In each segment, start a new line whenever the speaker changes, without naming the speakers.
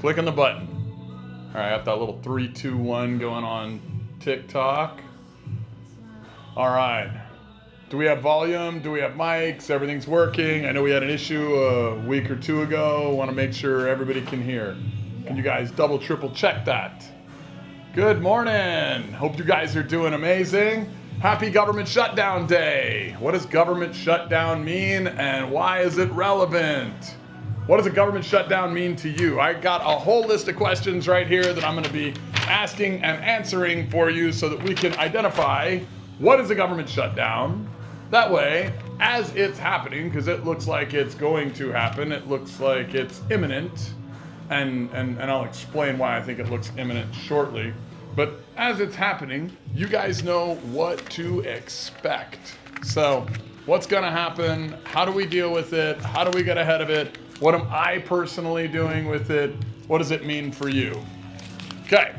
clicking the button. All right, I got that little 3, 2, 1 going on TikTok. All right. Do we have volume? Do we have mics? Everything's working. I know we had an issue a week or two ago. Want to make sure everybody can hear. Can you guys double, triple check that? Good morning. Hope you guys are doing amazing. Happy Government Shutdown Day. What does government shutdown mean and why is it relevant? What does a government shutdown mean to you? I got a whole list of questions right here that I'm going to be asking and answering for you so that we can identify what is a government shutdown. That way, as it's happening, because it looks like it's going to happen, it looks like it's imminent, and I'll explain why I think it looks imminent shortly. But as it's happening, you guys know what to expect. So, what's going to happen? How do we deal with it? How do we get ahead of it? What am I personally doing with it? What does it mean for you? Okay,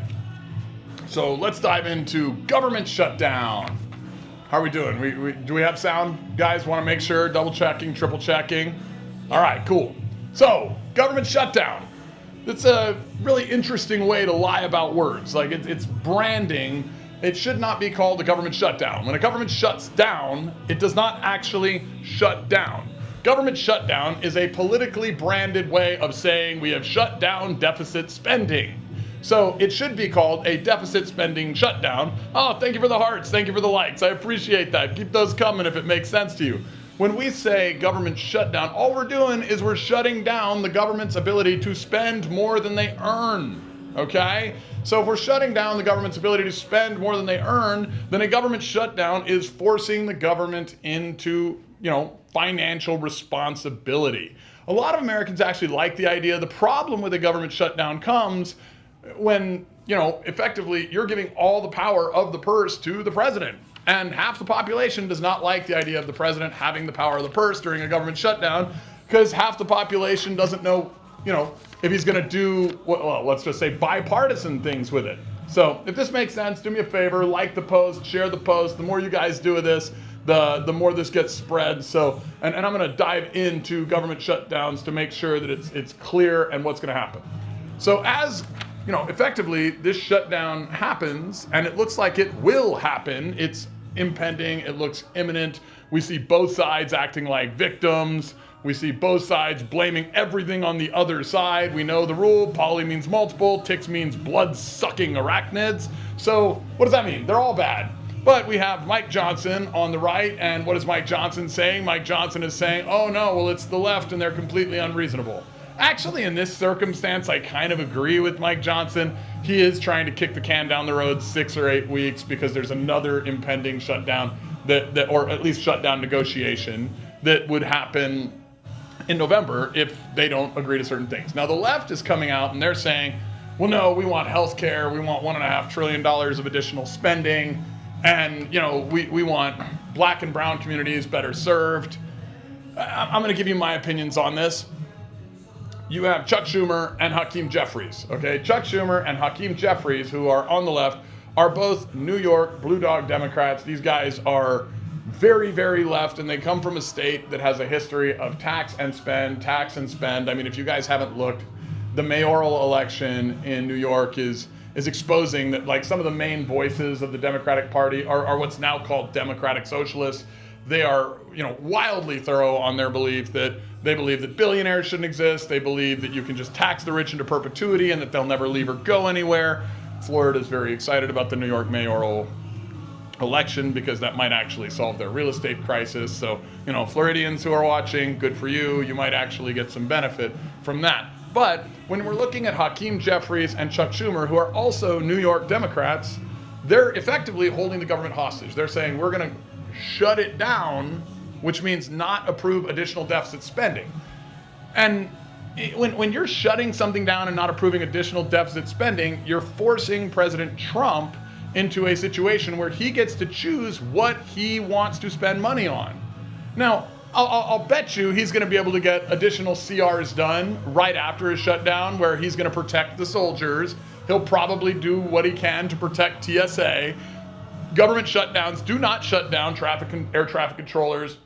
so let's dive into government shutdown. How are we doing? Do we have sound? Guys, want to make sure, double checking, triple checking? All right, cool. So, government shutdown. It's a really interesting way to lie about words. Like it's branding. It should not be called a government shutdown. When a government shuts down, it does not actually shut down. Government shutdown is a politically branded way of saying we have shut down deficit spending. So it should be called a deficit spending shutdown. Oh, thank you for the hearts. Thank you for the likes. I appreciate that. Keep those coming if it makes sense to you. When we say government shutdown, all we're doing is we're shutting down the government's ability to spend more than they earn. Okay? So if we're shutting down the government's ability to spend more than they earn, then a government shutdown is forcing the government into, financial responsibility. A lot of Americans actually like the idea. The problem with a government shutdown comes when, effectively you're giving all the power of the purse to the president. And half the population does not like the idea of the president having the power of the purse during a government shutdown because half the population doesn't know, if he's going to do, let's just say bipartisan things with it. So if this makes sense, do me a favor, like the post, share the post. The more you guys do this, the more this gets spread. So, and I'm going to dive into government shutdowns to make sure that it's clear and what's going to happen. So as effectively this shutdown happens, and it looks like it will happen. It's impending. It looks imminent. We see both sides acting like victims. We see both sides blaming everything on the other side. We know the rule. Poly means multiple. Ticks means blood-sucking arachnids. So what does that mean? They're all bad. But we have Mike Johnson on the right, and what is Mike Johnson saying? Mike Johnson is saying, oh no, well it's the left and they're completely unreasonable. Actually, in this circumstance, I kind of agree with Mike Johnson. He is trying to kick the can down the road 6 or 8 weeks because there's another impending shutdown that or at least shutdown negotiation that would happen in November if they don't agree to certain things. Now, the left is coming out and they're saying, well, no, we want health care. We want $1.5 trillion of additional spending. And, we want black and brown communities better served. I'm going to give you my opinions on this. You have Chuck Schumer and Hakeem Jeffries, okay? Chuck Schumer and Hakeem Jeffries, who are on the left, are both New York Blue Dog Democrats. These guys are very, very left, and they come from a state that has a history of tax and spend. I mean, if you guys haven't looked, the mayoral election in New York is exposing that, like, some of the main voices of the Democratic Party are what's now called Democratic Socialists. They are, wildly thorough on their belief that they believe that billionaires shouldn't exist. They believe that you can just tax the rich into perpetuity and that they'll never leave or go anywhere. Florida is very excited about the New York mayoral election because that might actually solve their real estate crisis. So, Floridians who are watching, good for you. You might actually get some benefit from that. But when we're looking at Hakeem Jeffries and Chuck Schumer, who are also New York Democrats, they're effectively holding the government hostage. They're saying we're going to shut it down, which means not approve additional deficit spending. And when you're shutting something down and not approving additional deficit spending, you're forcing President Trump into a situation where he gets to choose what he wants to spend money on. Now, I'll bet you he's going to be able to get additional CRs done right after his shutdown, where he's going to protect the soldiers. He'll probably do what he can to protect TSA. Government shutdowns do not shut down air traffic controllers.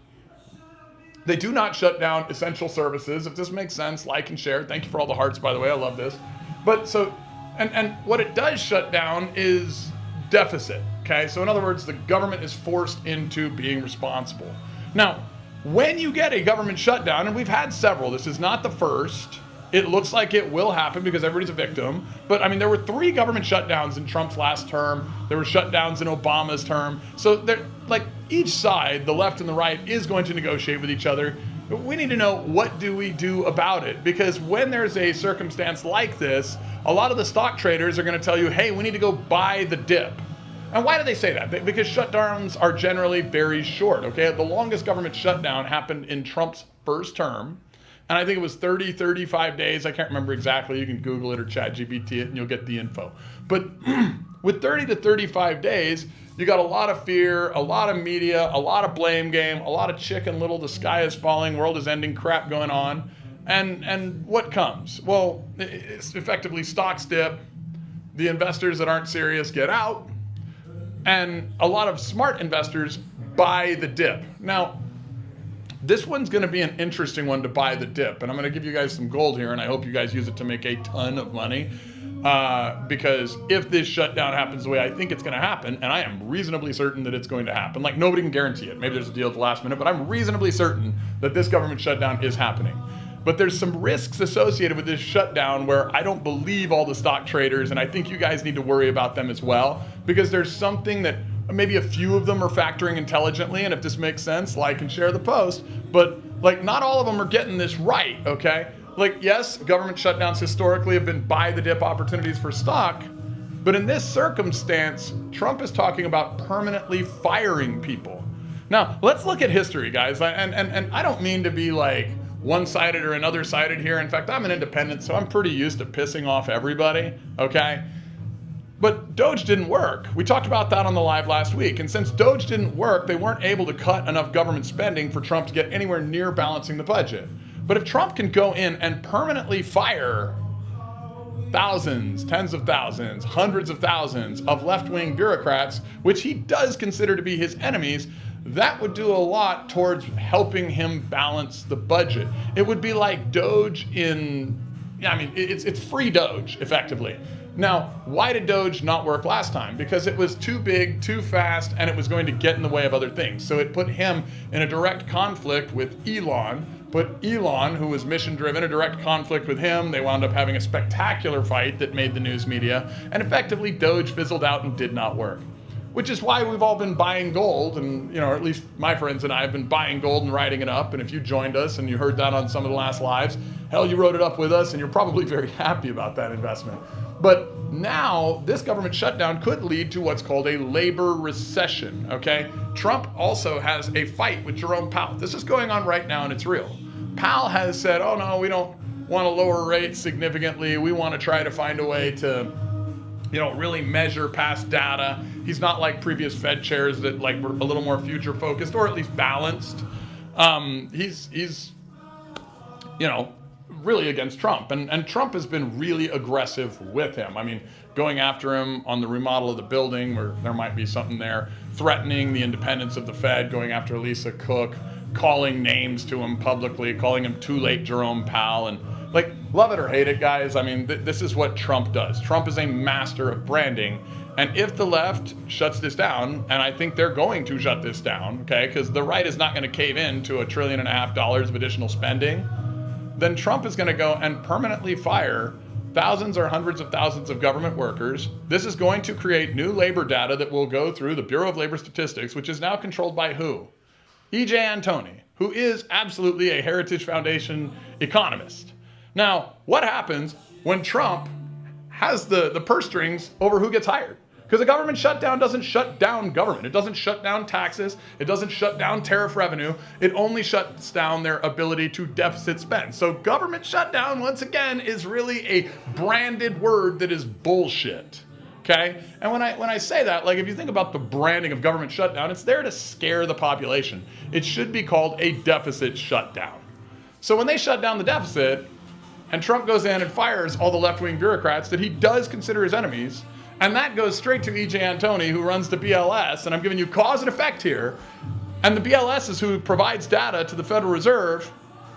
They do not shut down essential services. If this makes sense, like and share. Thank you for all the hearts, by the way. I love this. But so, and what it does shut down is deficit. Okay, so in other words, the government is forced into being responsible. Now, when you get a government shutdown, and we've had several, this is not the first. It looks like it will happen because everybody's a victim. But I mean, there were 3 government shutdowns in Trump's last term. There were shutdowns in Obama's term. So they're like each side, the left and the right, is going to negotiate with each other. But we need to know, what do we do about it? Because when there's a circumstance like this, a lot of the stock traders are going to tell you, hey, we need to go buy the dip. And why do they say that? Because shutdowns are generally very short, okay? The longest government shutdown happened in Trump's first term. And I think it was 30, 35 days. I can't remember exactly. You can Google it or ChatGPT it and you'll get the info. But with 30 to 35 days, you got a lot of fear, a lot of media, a lot of blame game, a lot of Chicken Little, the sky is falling, world is ending crap going on. And what comes? Well, it's effectively stocks dip. The investors that aren't serious get out. And a lot of smart investors buy the dip. Now, this one's going to be an interesting one to buy the dip. And I'm going to give you guys some gold here, and I hope you guys use it to make a ton of money. Because if this shutdown happens the way I think it's going to happen, and I am reasonably certain that it's going to happen, like nobody can guarantee it. Maybe there's a deal at the last minute, but I'm reasonably certain that this government shutdown is happening. But there's some risks associated with this shutdown where I don't believe all the stock traders, and I think you guys need to worry about them as well, because there's something that maybe a few of them are factoring intelligently, and if this makes sense, like and share the post, but like not all of them are getting this right, okay? Like, yes, government shutdowns historically have been buy the dip opportunities for stock, but in this circumstance, Trump is talking about permanently firing people. Now, let's look at history, guys, and I don't mean to be like one-sided or another-sided here. In fact, I'm an independent, so I'm pretty used to pissing off everybody, okay? But Doge didn't work. We talked about that on the live last week. And since Doge didn't work, they weren't able to cut enough government spending for Trump to get anywhere near balancing the budget. But if Trump can go in and permanently fire thousands, tens of thousands, hundreds of thousands of left-wing bureaucrats, which he does consider to be his enemies, that would do a lot towards helping him balance the budget. It would be like Doge it's free Doge, effectively. Now, why did Doge not work last time? Because it was too big, too fast, and it was going to get in the way of other things. So it put him in a direct conflict with Elon, put Elon, who was mission-driven, a direct conflict with him. They wound up having a spectacular fight that made the news media, and effectively Doge fizzled out and did not work. Which is why we've all been buying gold, and or at least my friends and I have been buying gold and writing it up. And if you joined us and you heard that on some of the last lives, hell, you wrote it up with us, and you're probably very happy about that investment. But now this government shutdown could lead to what's called a labor recession, okay? Trump also has a fight with Jerome Powell. This is going on right now, and it's real. Powell has said, oh no, we don't want to lower rates significantly. We want to try to find a way to really measure past data. He's not like previous Fed chairs that were a little more future focused, or at least balanced. He's really against Trump, and Trump has been really aggressive with him. I mean, going after him on the remodel of the building where there might be something there, threatening the independence of the Fed, going after Lisa Cook, calling names to him publicly, calling him too late Jerome Powell, and love it or hate it, guys. I mean, this is what Trump does. Trump is a master of branding. And if the left shuts this down, and I think they're going to shut this down, okay, because the right is not going to cave in to $1.5 trillion of additional spending, then Trump is going to go and permanently fire thousands or hundreds of thousands of government workers. This is going to create new labor data that will go through the Bureau of Labor Statistics, which is now controlled by who? E.J. Antoni, who is absolutely a Heritage Foundation economist. Now, what happens when Trump has the purse strings over who gets hired? Because a government shutdown doesn't shut down government. It doesn't shut down taxes. It doesn't shut down tariff revenue. It only shuts down their ability to deficit spend. So government shutdown, once again, is really a branded word that is bullshit. Okay? And when I say that, if you think about the branding of government shutdown, it's there to scare the population. It should be called a deficit shutdown. So when they shut down the deficit, and Trump goes in and fires all the left-wing bureaucrats that he does consider his enemies, and that goes straight to E.J. Antoni, who runs the BLS, and I'm giving you cause and effect here, and the BLS is who provides data to the Federal Reserve.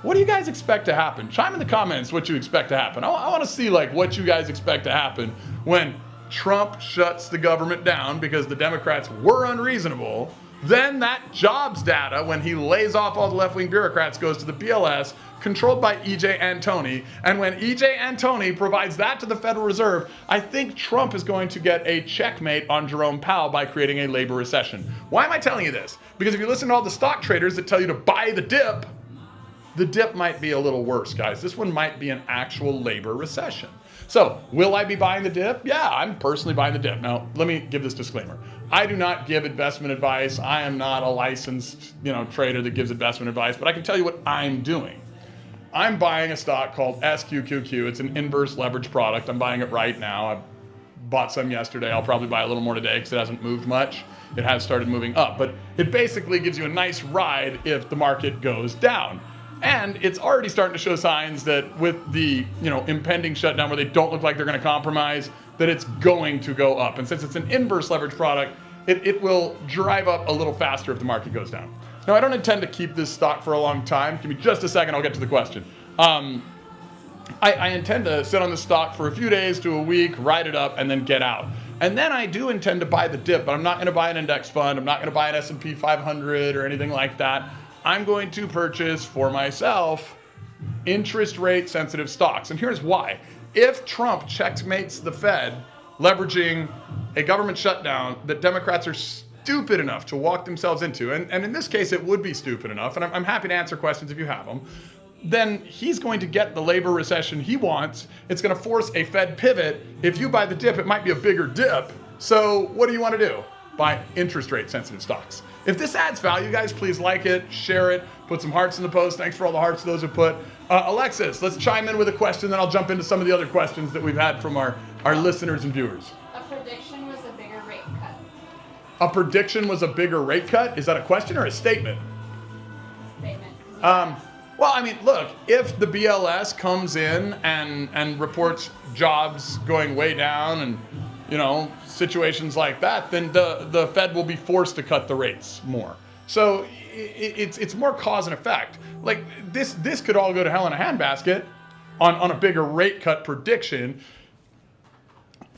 What do you guys expect to happen? Chime in the comments what you expect to happen. I want to see like what you guys expect to happen when Trump shuts the government down because the Democrats were unreasonable. Then that jobs data, when he lays off all the left-wing bureaucrats, goes to the BLS, controlled by E.J. Antoni. And when E.J. Antoni provides that to the Federal Reserve, I think Trump is going to get a checkmate on Jerome Powell by creating a labor recession. Why am I telling you this? Because if you listen to all the stock traders that tell you to buy the dip might be a little worse, guys. This one might be an actual labor recession. So, will I be buying the dip? Yeah, I'm personally buying the dip. Now, let me give this disclaimer. I do not give investment advice. I am not a licensed, trader that gives investment advice, but I can tell you what I'm doing. I'm buying a stock called SQQQ. It's an inverse leverage product. I'm buying it right now. I bought some yesterday. I'll probably buy a little more today because it hasn't moved much. It has started moving up, but it basically gives you a nice ride if the market goes down. And it's already starting to show signs that with the impending shutdown where they don't look like they're going to compromise, that it's going to go up. And since it's an inverse leverage product, it will drive up a little faster if the market goes down. Now, I don't intend to keep this stock for a long time. Give me just a second, I'll get to the question. I intend to sit on the stock for a few days to a week, ride it up, and then get out. And then I do intend to buy the dip, but I'm not going to buy an index fund. I'm not going to buy an S&P 500 or anything like that. I'm going to purchase for myself interest rate sensitive stocks. And here's why. If Trump checkmates the Fed, leveraging a government shutdown that Democrats are stupid enough to walk themselves into, and in this case it would be stupid enough, and I'm happy to answer questions if you have them, then he's going to get the labor recession he wants. It's going to force a Fed pivot. If you buy the dip, it might be a bigger dip. So what do you want to do? Buy interest rate sensitive stocks. If this adds value, guys, please like it, share it, put some hearts in the post. Thanks for all the hearts those who put. Alexis, let's chime in with a question, then I'll jump into some of the other questions that we've had from our listeners and viewers.
A prediction was a bigger rate cut.
A prediction was a bigger rate cut? Is that a question or a statement?
Statement.
Well, I mean, look, if the BLS comes in and reports jobs going way down and situations like that, then the Fed will be forced to cut the rates more. So it's more cause and effect. Like this could all go to hell in a handbasket on a bigger rate cut prediction.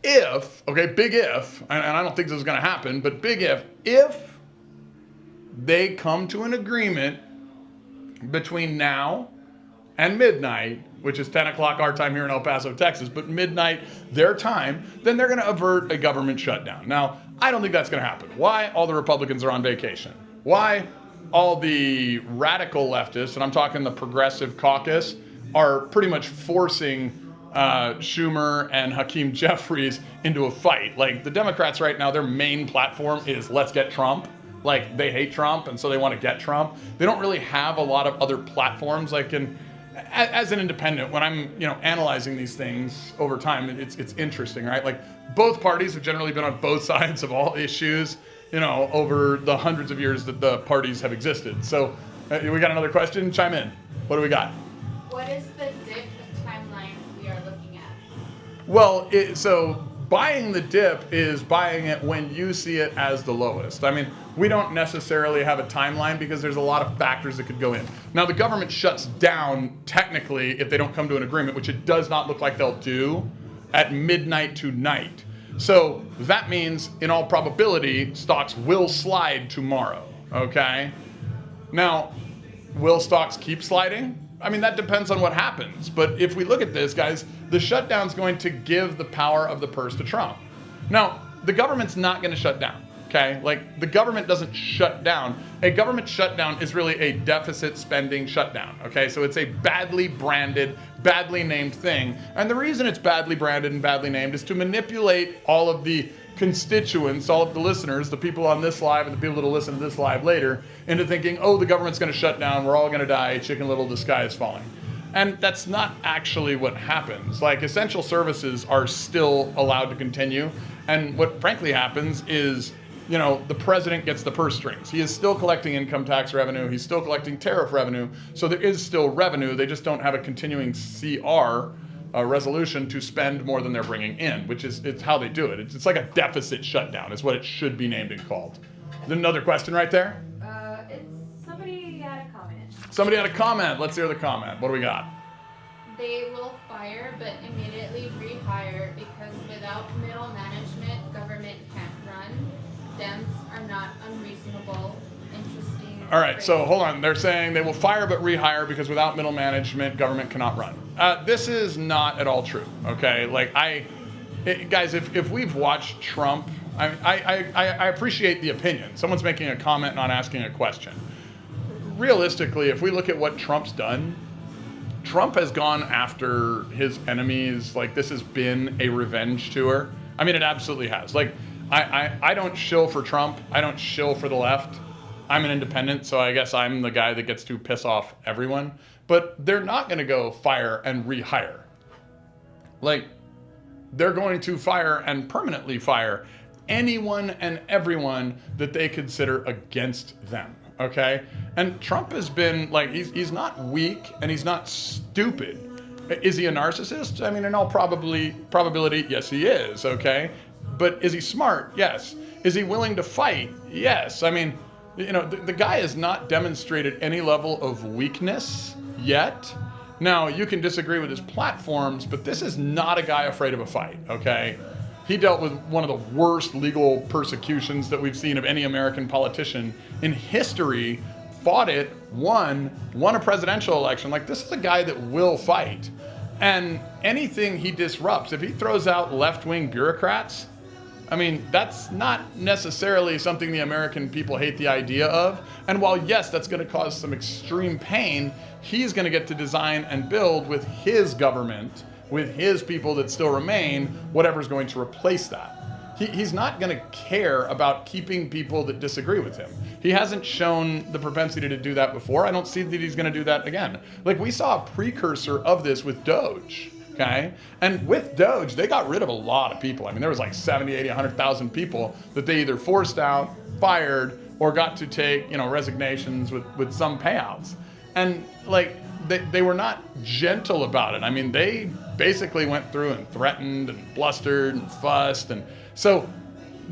Big if, and I don't think this is going to happen, but big if they come to an agreement between now and midnight, which is 10 o'clock our time here in El Paso, Texas, but midnight their time, then they're going to avert a government shutdown. Now, I don't think that's going to happen. Why? All the Republicans are on vacation. Why? All the radical leftists, and I'm talking the progressive caucus, are pretty much forcing Schumer and Hakeem Jeffries into a fight. Like, the Democrats right now, their main platform is let's get Trump. Like, they hate Trump, and so they want to get Trump. They don't really have a lot of other platforms. Like, as an independent, when I'm analyzing these things over time, it's interesting, right? Like, both parties have generally been on both sides of all issues, over the hundreds of years that the parties have existed. So, we got another question? Chime in. What do we got?
What is the dip timeline we are looking at?
Well, so buying the dip is buying it when you see it as the lowest. I mean, we don't necessarily have a timeline because there's a lot of factors that could go in. Now, the government shuts down technically if they don't come to an agreement, which it does not look like they'll do, at midnight tonight. So that means, in all probability, stocks will slide tomorrow, okay? Now, will stocks keep sliding? I mean, that depends on what happens. But if we look at this, guys, the shutdown's going to give the power of the purse to Trump. Now, the government's not going to shut down, okay? Like, the government doesn't shut down. A government shutdown is really a deficit spending shutdown, okay? So it's a badly branded, badly named thing. And the reason it's badly branded and badly named is to manipulate all of the constituents, all of the listeners, the people on this live and the people that'll listen to this live later, into thinking, oh, the government's going to shut down, we're all going to die, Chicken Little, the sky is falling. And that's not actually what happens. Like, essential services are still allowed to continue. And what frankly happens is, the president gets the purse strings. He is still collecting income tax revenue. He's still collecting tariff revenue. So there is still revenue. They just don't have a continuing CR resolution to spend more than they're bringing in, which is it's how they do it. It's like a deficit shutdown is what it should be named and called. Is there another question right there?
Somebody had a comment.
Somebody had a comment. Let's hear the comment. What do we got?
They will fire but immediately rehire because without middle management, government can't run. Dems are not unreasonable. Interesting.
All right, so hold on. They're saying they will fire but rehire because without middle management, government cannot run. This is not at all true, okay? Like, guys, if we've watched Trump, I appreciate the opinion. Someone's making a comment, not asking a question. Realistically, if we look at what Trump's done, Trump has gone after his enemies. Like, this has been a revenge tour. I mean, it absolutely has. Like, I don't shill for Trump. I don't shill for the left. I'm an independent, so I guess I'm the guy that gets to piss off everyone. But they're not going to go fire and rehire. Like, they're going to fire and permanently fire anyone and everyone that they consider against them. Okay? And Trump has been, like, he's not weak and he's not stupid. Is he a narcissist? I mean, in all probability, yes, he is, okay? But is he smart? Yes. Is he willing to fight? Yes. I mean, you know, the guy has not demonstrated any level of weakness yet. Now, you can disagree with his platforms, but this is not a guy afraid of a fight, okay? He dealt with one of the worst legal persecutions that we've seen of any American politician in history, fought it, won a presidential election. Like, this is a guy that will fight. And anything he disrupts, if he throws out left-wing bureaucrats, I mean, that's not necessarily something the American people hate the idea of. And while, yes, that's going to cause some extreme pain, he's going to get to design and build with his government, with his people that still remain, whatever's going to replace that. He's not going to care about keeping people that disagree with him. He hasn't shown the propensity to do that before. I don't see that he's going to do that again. Like, we saw a precursor of this with Doge. Okay? And with Doge, they got rid of a lot of people. I mean, there was like 70, 80, 100,000 people that they either forced out, fired, or got to take, you know, resignations with some payouts. And like, they were not gentle about it. I mean, they basically went through and threatened and blustered and fussed. And so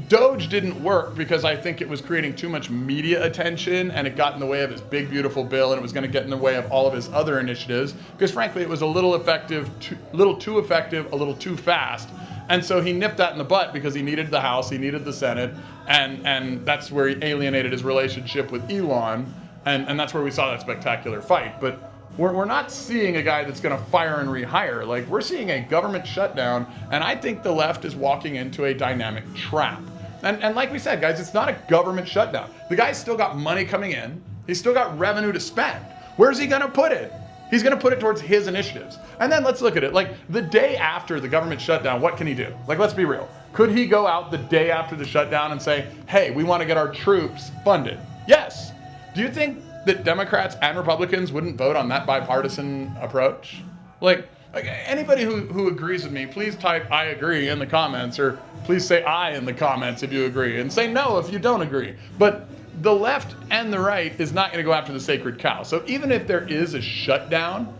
Doge didn't work because I think it was creating too much media attention and it got in the way of his big, beautiful bill, and it was going to get in the way of all of his other initiatives because, frankly, it was a little too effective, a little too fast. And so he nipped that in the butt because he needed the House, he needed the Senate, and that's where he alienated his relationship with Elon, and that's where we saw that spectacular fight. But we're not seeing a guy that's going to fire and rehire. Like, we're seeing a government shutdown, and I think the left is walking into a dynamic trap. And like we said, guys, it's not a government shutdown. The guy's still got money coming in. He's still got revenue to spend. Where's he going to put it? He's going to put it towards his initiatives. And then let's look at it. Like, the day after the government shutdown, what can he do? Like, let's be real. Could he go out the day after the shutdown and say, hey, we want to get our troops funded? Yes. Do you think that Democrats and Republicans wouldn't vote on that bipartisan approach? Like anybody who agrees with me, please type I agree in the comments, or please say I in the comments if you agree, and say no if you don't agree. But the left and the right is not going to go after the sacred cow. So even if there is a shutdown,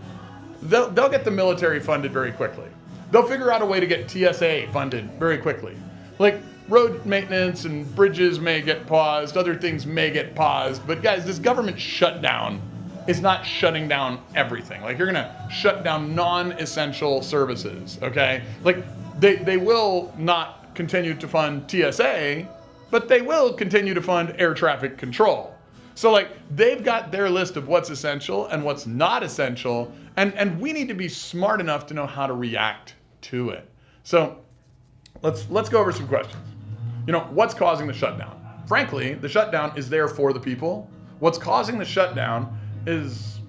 they'll get the military funded very quickly. They'll figure out a way to get TSA funded very quickly. Like, road maintenance and bridges may get paused, other things may get paused, but guys, this government shutdown is not shutting down everything. Like, you're gonna shut down non-essential services, okay? Like, they will not continue to fund TSA, but they will continue to fund air traffic control. So, like, they've got their list of what's essential and what's not essential, and we need to be smart enough to know how to react to it. So, let's go over some questions. You know, what's causing the shutdown? Frankly, the shutdown is there for the people. What's causing the shutdown is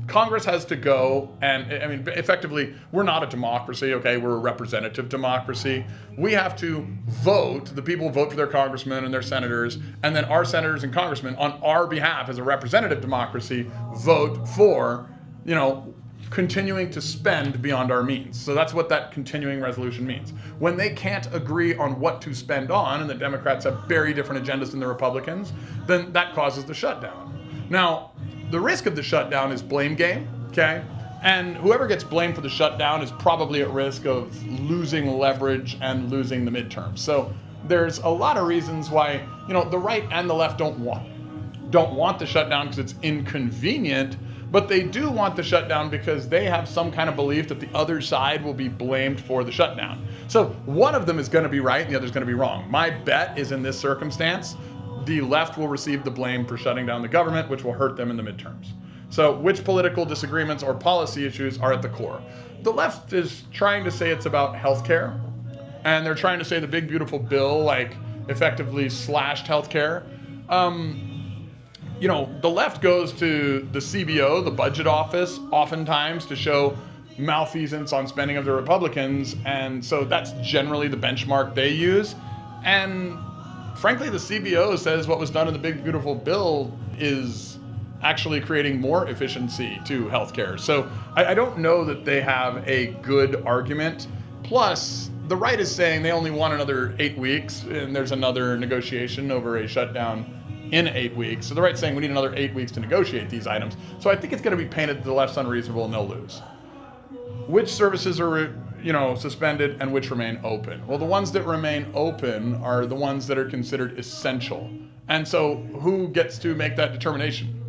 Congress has to go, and I mean, effectively, we're not a democracy, okay? We're a representative democracy. We have to vote. The people vote for their congressmen and their senators, and then our senators and congressmen, on our behalf as a representative democracy, vote for, you know, continuing to spend beyond our means. So that's what that continuing resolution means. When they can't agree on what to spend on, and the Democrats have very different agendas than the Republicans, then that causes the shutdown. Now, the risk of the shutdown is blame game, okay? And whoever gets blamed for the shutdown is probably at risk of losing leverage and losing the midterms. So there's a lot of reasons why, you know, the right and the left don't want it. don't want the shutdown because it's inconvenient, but they do want the shutdown because they have some kind of belief that the other side will be blamed for the shutdown. So one of them is going to be right and the other is going to be wrong. My bet is in this circumstance, the left will receive the blame for shutting down the government, which will hurt them in the midterms. So which political disagreements or policy issues are at the core? The left is trying to say it's about healthcare, and they're trying to say the big beautiful bill like effectively slashed healthcare. The left goes to the CBO, the budget office, oftentimes to show malfeasance on spending of the Republicans, and so that's generally the benchmark they use. And frankly, the CBO says what was done in the big beautiful bill is actually creating more efficiency to healthcare. So I don't know that they have a good argument. Plus, the right is saying they only want another 8 weeks, and there's another negotiation over a shutdown in 8 weeks. So the right's saying we need another 8 weeks to negotiate these items. So I think it's going to be painted that the left's unreasonable and they'll lose. Which services are suspended and which remain open? Well, the ones that remain open are the ones that are considered essential. And so who gets to make that determination?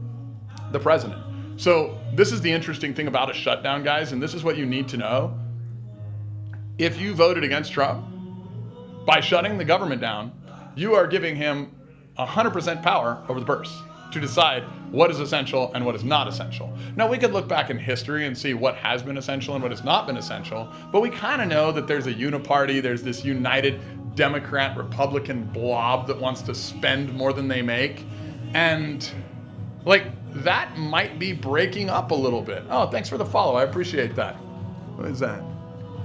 The president. So this is the interesting thing about a shutdown, guys, and this is what you need to know. If you voted against Trump, by shutting the government down, you are giving him 100% power over the purse to decide what is essential and what is not essential. Now, we could look back in history and see what has been essential and what has not been essential, but we kind of know that there's a uniparty, there's this united Democrat-Republican blob that wants to spend more than they make, and that might be breaking up a little bit. Oh, thanks for the follow. I appreciate that. What is that?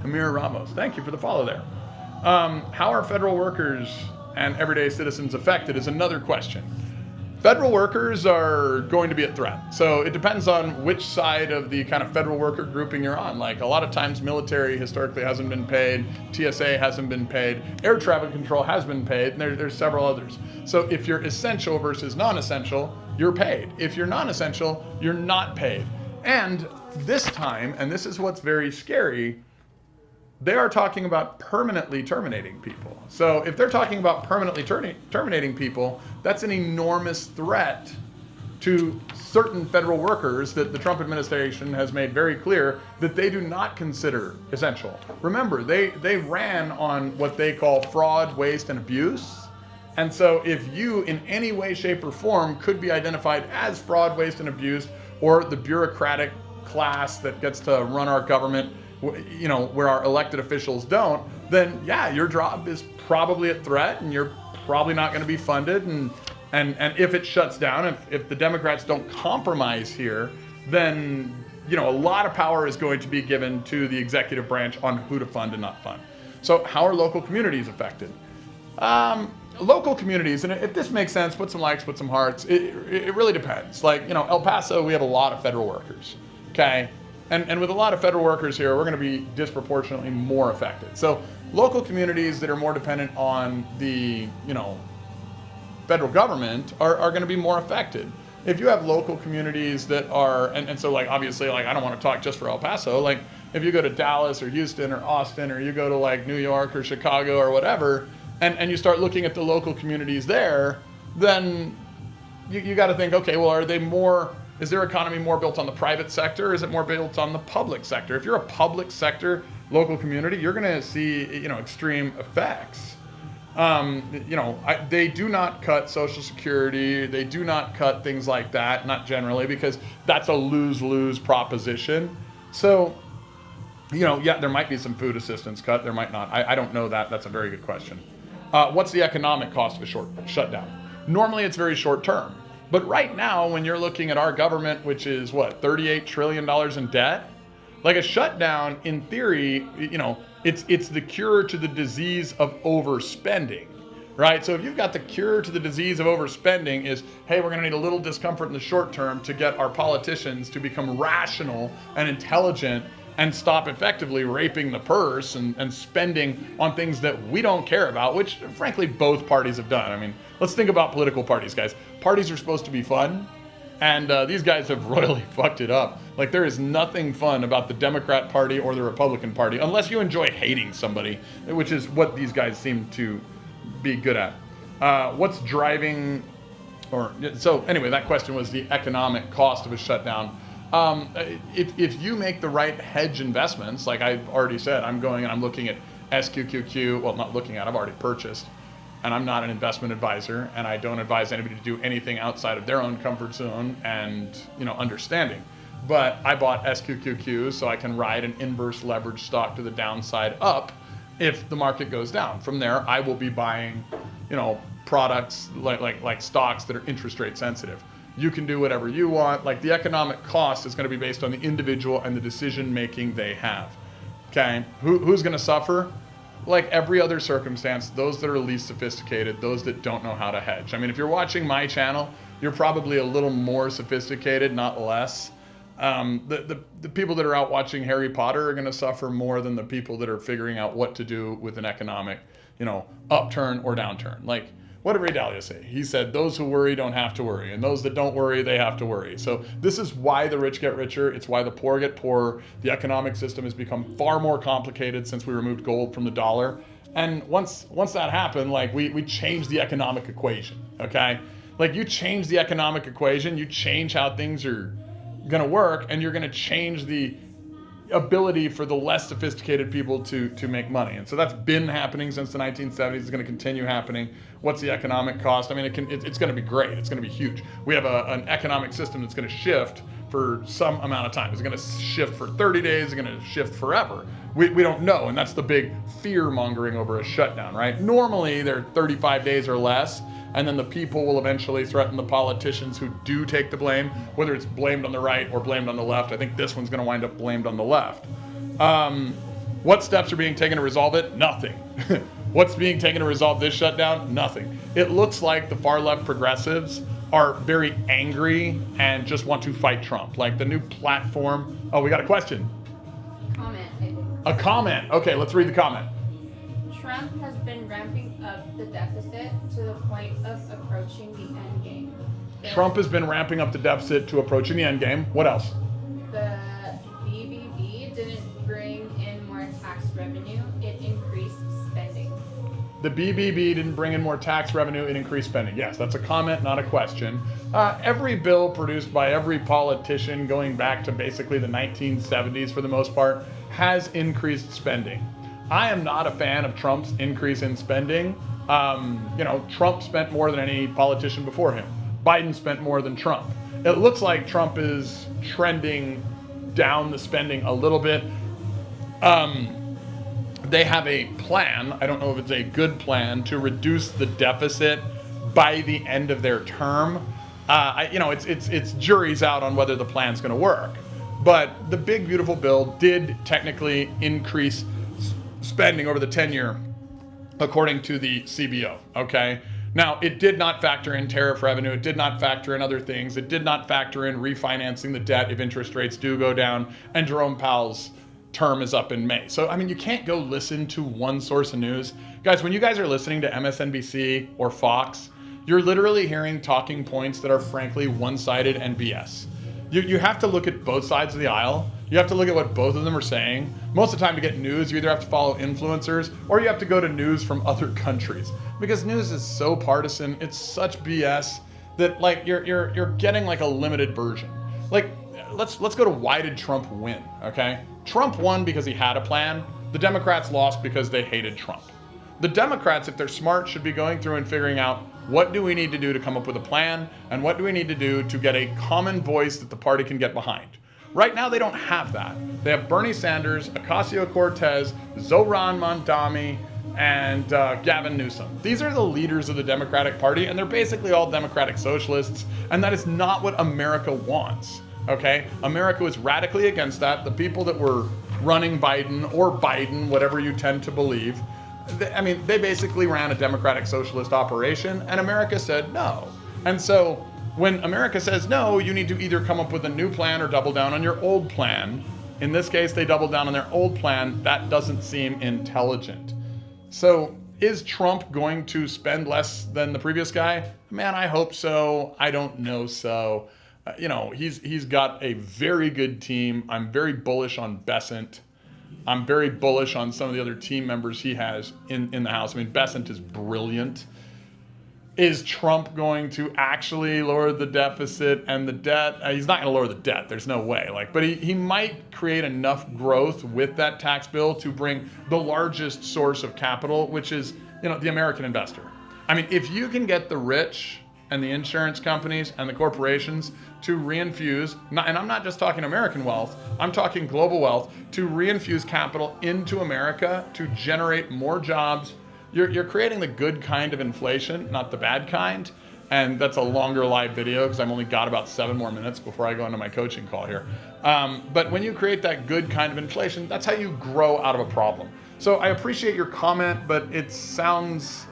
Amir Ramos. Thank you for the follow there. How are federal workers and everyday citizens affected is another question. Federal workers are going to be a threat. So it depends on which side of the kind of federal worker grouping you're on. Like a lot of times military historically hasn't been paid, TSA hasn't been paid, air traffic control has been paid, and there's several others. So if you're essential versus non-essential, you're paid. If you're non-essential, you're not paid. And this time, and this is what's very scary, they are talking about permanently terminating people. So if they're talking about permanently terminating people, that's an enormous threat to certain federal workers that the Trump administration has made very clear that they do not consider essential. Remember, they ran on what they call fraud, waste, and abuse. And so if you in any way, shape, or form could be identified as fraud, waste, and abuse, or the bureaucratic class that gets to run our government, where our elected officials don't, then yeah, your job is probably at threat and you're probably not going to be funded. And if it shuts down, if the Democrats don't compromise here, then, a lot of power is going to be given to the executive branch on who to fund and not fund. So how are local communities affected? Local communities, and if this makes sense, put some likes, put some hearts. It really depends. El Paso, we have a lot of federal workers, okay? And with a lot of federal workers here, we're going to be disproportionately more affected. So local communities that are more dependent on the, federal government are going to be more affected. If you have local communities that are, and so obviously I don't want to talk just for El Paso, if you go to Dallas or Houston or Austin, or you go to New York or Chicago or whatever, and you start looking at the local communities there, then you got to think, okay, well, is their economy more built on the private sector, or is it more built on the public sector? If you're a public sector local community, you're going to see, extreme effects. They do not cut Social Security. They do not cut things like that, not generally, because that's a lose-lose proposition. So, there might be some food assistance cut. There might not. I don't know that. That's a very good question. What's the economic cost of a short shutdown? Normally, it's very short term. But right now, when you're looking at our government, which is $38 trillion in debt, a shutdown, in theory, it's the cure to the disease of overspending, right? So if you've got the cure to the disease of overspending is, hey, we're going to need a little discomfort in the short term to get our politicians to become rational and intelligent and stop effectively raping the purse and spending on things that we don't care about, which frankly both parties have done. I mean, let's think about political parties, guys. Parties are supposed to be fun, and these guys have royally fucked it up. There is nothing fun about the Democrat Party or the Republican Party, unless you enjoy hating somebody, which is what these guys seem to be good at. What's driving So anyway, that question was the economic cost of a shutdown. If you make the right hedge investments, like I've already said, I'm going and I'm looking at SQQQ. Well, not looking at, I've already purchased, and I'm not an investment advisor, and I don't advise anybody to do anything outside of their own comfort zone and understanding. But I bought SQQQ so I can ride an inverse leverage stock to the downside up if the market goes down. From there, I will be buying, products like stocks that are interest rate sensitive. You can do whatever you want. Like, the economic cost is going to be based on the individual and the decision making they have. Okay, who's going to suffer? Like every other circumstance, those that are least sophisticated, those that don't know how to hedge. I mean, if you're watching my channel, you're probably a little more sophisticated, not less. The people that are out watching Harry Potter are going to suffer more than the people that are figuring out what to do with an economic, upturn or downturn. Like, what did Ray Dalio say? He said, those who worry don't have to worry, and those that don't worry, they have to worry. So this is why the rich get richer. It's why the poor get poorer. The economic system has become far more complicated since we removed gold from the dollar. And once that happened, like, we changed the economic equation, okay? Like, you change the economic equation, you change how things are going to work, and you're going to change the ability for the less sophisticated people to make money. And so that's been happening since the 1970s. It's going to continue happening. What's the economic cost? I mean, it's going to be great. It's going to be huge. We have an economic system that's going to shift for some amount of time. Is it going to shift for 30 days? Is it going to shift forever? We don't know, and that's the big fear mongering over a shutdown, right? Normally they're 35 days or less, and then the people will eventually threaten the politicians who do take the blame, whether it's blamed on the right or blamed on the left. I think this one's going to wind up blamed on the left. What steps are being taken to resolve it? Nothing. What's being taken to resolve this shutdown? Nothing. It looks like the far left progressives are very angry and just want to fight Trump. Like, the new platform. Oh, we got a question.
Comment, I think.
A comment. Okay, let's read the comment.
Trump has been ramping up the deficit to the point of approaching the end game.
Trump has been ramping up the deficit to approaching the end game. What else?
The BBB didn't bring in more tax revenue, it increased spending.
The BBB didn't bring in more tax revenue, it increased spending. Yes, that's a comment, not a question. Every bill produced by every politician going back to basically the 1970s for the most part has increased spending. I am not a fan of Trump's increase in spending. Trump spent more than any politician before him. Biden spent more than Trump. It looks like Trump is trending down the spending a little bit. They have a plan, I don't know if it's a good plan, to reduce the deficit by the end of their term. It's jury's out on whether the plan's going to work. But the big beautiful bill did technically increase spending over the tenure, according to the CBO, okay? Now, it did not factor in tariff revenue. It did not factor in other things. It did not factor in refinancing the debt if interest rates do go down, and Jerome Powell's term is up in May. So, I mean, you can't go listen to one source of news. Guys, when you guys are listening to MSNBC or Fox, you're literally hearing talking points that are frankly one-sided and BS. You have to look at both sides of the aisle. You have to look at what both of them are saying. Most of the time to get news, you either have to follow influencers or you have to go to news from other countries. Because news is so partisan, it's such BS that, like, you're getting like a limited version. Like, let's go to why did Trump win, okay? Trump won because he had a plan. The Democrats lost because they hated Trump. The Democrats, if they're smart, should be going through and figuring out, what do we need to do to come up with a plan, and what do we need to do to get a common voice that the party can get behind? Right now, they don't have that. They have Bernie Sanders, Ocasio-Cortez, Zohran Mamdani, and Gavin Newsom. These are the leaders of the Democratic Party, and they're basically all Democratic socialists, and that is not what America wants, okay? America is radically against that. The people that were running Biden, or Biden, whatever you tend to believe, they basically ran a democratic socialist operation, and America said no. And so when America says no, you need to either come up with a new plan or double down on your old plan. In this case, they doubled down on their old plan. That doesn't seem intelligent. So is Trump going to spend less than the previous guy? Man, I hope so. I don't know so. He's got a very good team. I'm very bullish on Besant. I'm very bullish on some of the other team members he has in the House. I mean, Besant is brilliant. is Trump going to actually lower the deficit and the debt? He's not going to lower the debt. There's no way. But he might create enough growth with that tax bill to bring the largest source of capital, which is, the American investor. I mean, if you can get the rich and the insurance companies and the corporations to reinfuse, and I'm not just talking American wealth, I'm talking global wealth, to reinfuse capital into America to generate more jobs. You're creating the good kind of inflation, not the bad kind. And that's a longer live video because I've only got about 7 more minutes before I go into my coaching call here. But when you create that good kind of inflation, that's how you grow out of a problem. So I appreciate your comment, but it sounds,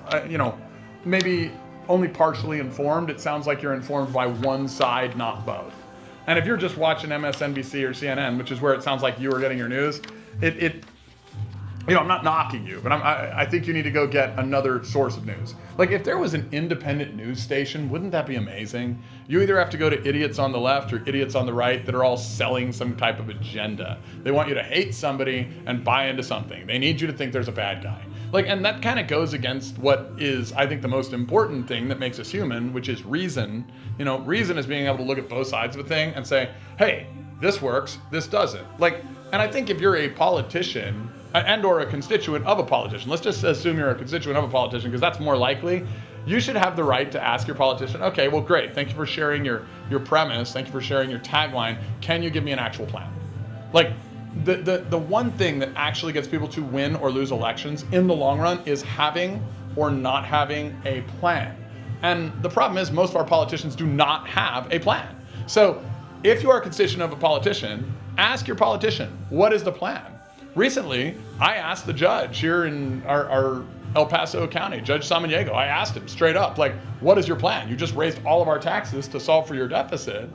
maybe only partially informed. It sounds like you're informed by one side, not both. And if you're just watching MSNBC or CNN, which is where it sounds like you are getting your news, I'm not knocking you, but I think you need to go get another source of news. If there was an independent news station, wouldn't that be amazing? You either have to go to idiots on the left or idiots on the right that are all selling some type of agenda. They want you to hate somebody and buy into something. They need you to think there's a bad guy. And that kind of goes against what is, I think, the most important thing that makes us human, which is reason. Reason is being able to look at both sides of a thing and say, hey, this works, this doesn't. And I think if you're a politician and or a constituent of a politician, let's just assume you're a constituent of a politician because that's more likely, you should have the right to ask your politician, okay, well, great, thank you for sharing your premise, thank you for sharing your tagline, can you give me an actual plan? The one thing that actually gets people to win or lose elections in the long run is having or not having a plan. And the problem is most of our politicians do not have a plan. So if you are a constituent of a politician, ask your politician, what is the plan? Recently, I asked the judge here in our El Paso County, Judge Samaniego, I asked him straight up, what is your plan? You just raised all of our taxes to solve for your deficit,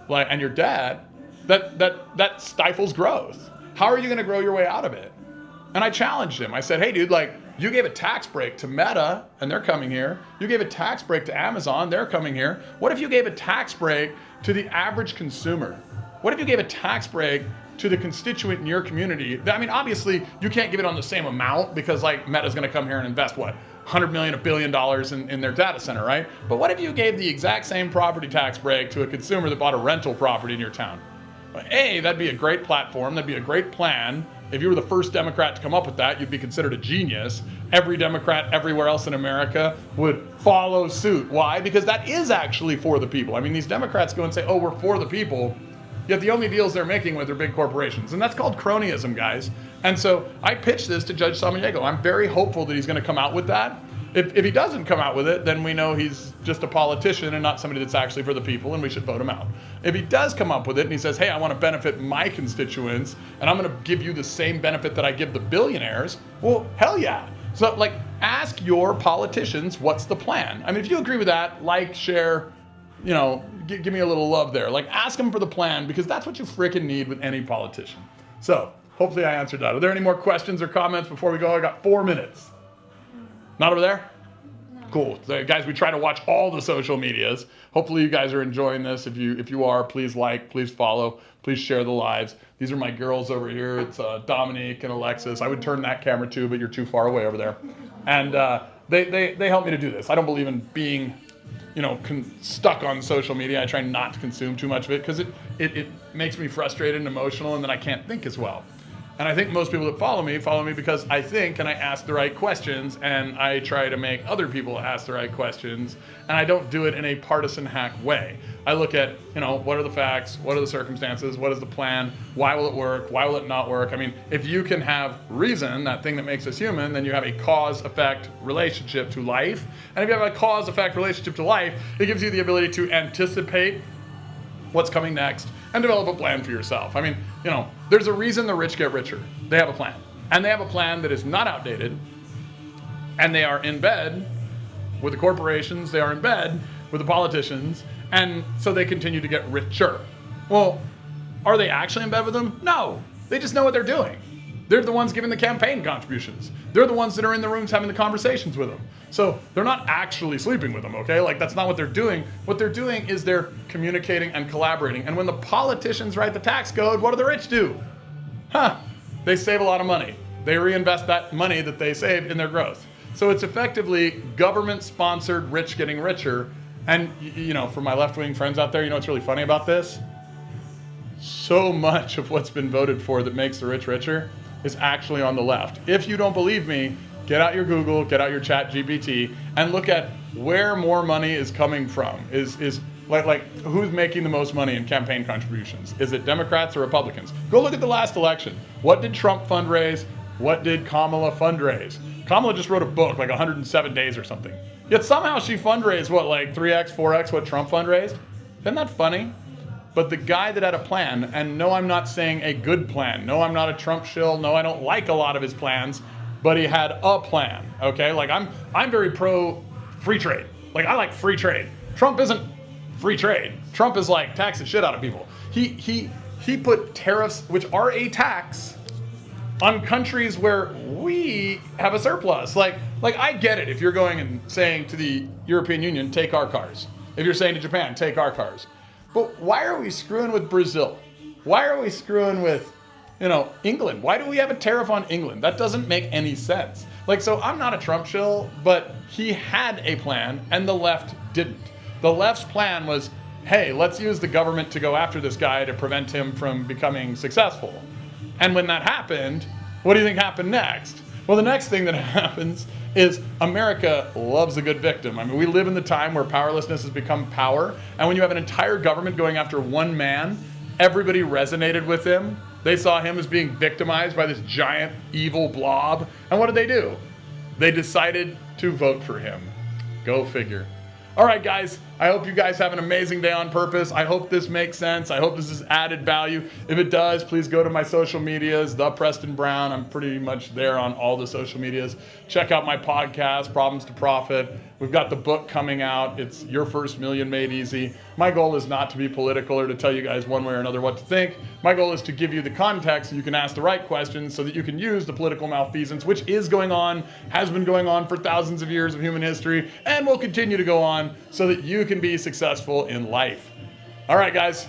and your debt. That stifles growth. How are you going to grow your way out of it? And I challenged him. I said, hey, dude, you gave a tax break to Meta, and they're coming here. You gave a tax break to Amazon, they're coming here. What if you gave a tax break to the average consumer? What if you gave a tax break to the constituent in your community? I mean, obviously, you can't give it on the same amount because Meta's going to come here and invest, $100 million, $1 billion in their data center, right? But what if you gave the exact same property tax break to a consumer that bought a rental property in your town? That'd be a great platform. That'd be a great plan. If you were the first Democrat to come up with that, you'd be considered a genius. Every Democrat everywhere else in America would follow suit. Why? Because that is actually for the people. I mean, these Democrats go and say, oh, we're for the people, yet the only deals they're making with are big corporations. And that's called cronyism, guys. And so I pitched this to Judge Samaniego. I'm very hopeful that he's going to come out with that. If he doesn't come out with it, then we know he's just a politician and not somebody that's actually for the people, and we should vote him out. If he does come up with it and he says, hey, I want to benefit my constituents, and I'm going to give you the same benefit that I give the billionaires, well, hell yeah. So, ask your politicians what's the plan. I mean, if you agree with that, share, give me a little love there. Ask them for the plan, because that's what you freaking need with any politician. So, hopefully I answered that. Are there any more questions or comments before we go? I got 4 minutes. Not over there? No. Cool. So, guys, we try to watch all the social medias. Hopefully you guys are enjoying this. If you are, please please follow, please share the lives. These are my girls over here. It's Dominique and Alexis. I would turn that camera too, but you're too far away over there. And they help me to do this. I don't believe in being, stuck on social media. I try not to consume too much of it because it makes me frustrated and emotional, and then I can't think as well. And I think most people that follow me because I think and I ask the right questions, and I try to make other people ask the right questions, and I don't do it in a partisan hack way. I look at, what are the facts, what are the circumstances, what is the plan, why will it work, why will it not work? I mean, if you can have reason, that thing that makes us human, then you have a cause-effect relationship to life. And if you have a cause-effect relationship to life, it gives you the ability to anticipate what's coming next and develop a plan for yourself. I mean, there's a reason the rich get richer. They have a plan. And they have a plan that is not outdated. And they are in bed with the corporations. They are in bed with the politicians. And so they continue to get richer. Well, are they actually in bed with them? No. They just know what they're doing. They're the ones giving the campaign contributions. They're the ones that are in the rooms having the conversations with them. So they're not actually sleeping with them, okay? That's not what they're doing. What they're doing is they're communicating and collaborating. And when the politicians write the tax code, what do the rich do? They save a lot of money. They reinvest that money that they saved in their growth. So it's effectively government-sponsored rich getting richer. And, for my left-wing friends out there, you know what's really funny about this? So much of what's been voted for that makes the rich richer is actually on the left. If you don't believe me, get out your Google, get out your Chat GPT, and look at where more money is coming from. Is like who's making the most money in campaign contributions? Is it Democrats or Republicans? Go look at the last election. What did Trump fundraise? What did Kamala fundraise? Kamala just wrote a book, like 107 days or something. Yet somehow she fundraised, 3x, 4x what Trump fundraised? Isn't that funny? But the guy that had a plan, and no, I'm not saying a good plan. No, I'm not a Trump shill. No, I don't like a lot of his plans, but he had a plan, okay? Like, I'm very pro free trade. Like, I like free trade. Trump isn't free trade. Trump is like, tax the shit out of people. He put tariffs, which are a tax, on countries where we have a surplus. Like I get it if you're going and saying to the European Union, take our cars. If you're saying to Japan, take our cars. But why are we screwing with Brazil? Why are we screwing with, England? Why do we have a tariff on England? That doesn't make any sense. So I'm not a Trump shill, but he had a plan and the left didn't. The left's plan was, hey, let's use the government to go after this guy to prevent him from becoming successful. And when that happened, what do you think happened next? Well, the next thing that happens is America loves a good victim. I mean, we live in the time where powerlessness has become power. And when you have an entire government going after one man, everybody resonated with him. They saw him as being victimized by this giant evil blob. And what did? They decided to vote for him. Go figure. All right, guys, I hope you guys have an amazing day on purpose. I hope this makes sense. I hope this is added value. If it does, please go to my social medias, The Preston Brown. I'm pretty much there on all the social medias. Check out my podcast, Problems to Profit. We've got the book coming out. It's Your First Million Made Easy. My goal is not to be political or to tell you guys one way or another what to think. My goal is to give you the context so you can ask the right questions so that you can use the political malfeasance, which is going on, has been going on for thousands of years of human history, and will continue to go on so that you can be successful in life. All right, guys.